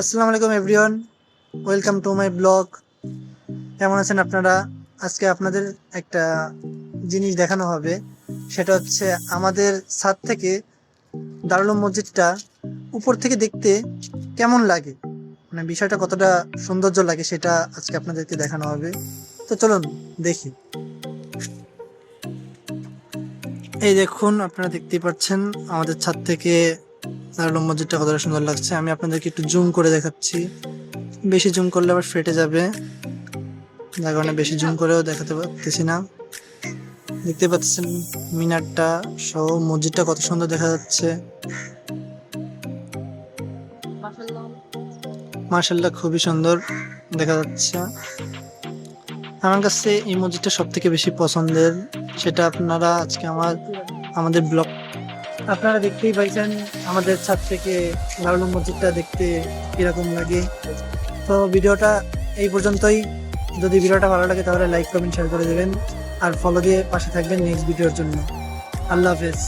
আসসালামু আলাইকুম everyone, welcome to my blog. কেমন আছেন আপনারা? আজকে আপনাদের একটা জিনিস দেখানো হবে, সেটা হচ্ছে আমাদের ছাদ থেকে দারুল উলুম মসজিদটা উপর থেকে দেখতে কেমন লাগে, মানে বিষয়টা কতটা সৌন্দর্য লাগে সেটা আজকে আপনাদেরকে দেখানো হবে। তো চলুন দেখি। এই দেখুন, আপনারা দেখতেই পাচ্ছেন আমাদের ছাদ থেকে দারুল উলুম মসজিদটা কতটা সুন্দর লাগছে। আমি আপনাদেরকে একটু জুম করে দেখাচ্ছি, বেশি জুম করলে আবার ফেটে যাবে, যার কারণে বেশি জুম করেও দেখাতে পারতেছি না। দেখতে পাচ্ছেন মিনারটা সহ মসজিদটা কত সুন্দর দেখা যাচ্ছে। মাশাআল্লাহ, খুবই সুন্দর দেখা যাচ্ছে। আমার কাছে এই মসজিদটা সব থেকে বেশি পছন্দের, সেটা আপনারা আজকে আমাদের ব্লগ আপনারা দেখতেই পাইছেন আমাদের ছাদ থেকে দারুল উলুম মসজিদটা দেখতে কিরকম লাগে। তো ভিডিওটা এই পর্যন্তই। যদি ভিডিওটা ভালো লাগে তাহলে লাইক কমেন্ট শেয়ার করে দেবেন, আর ফলো দিয়ে পাশে থাকবেন নেক্সট ভিডিওর জন্য। আল্লাহ হাফেজ।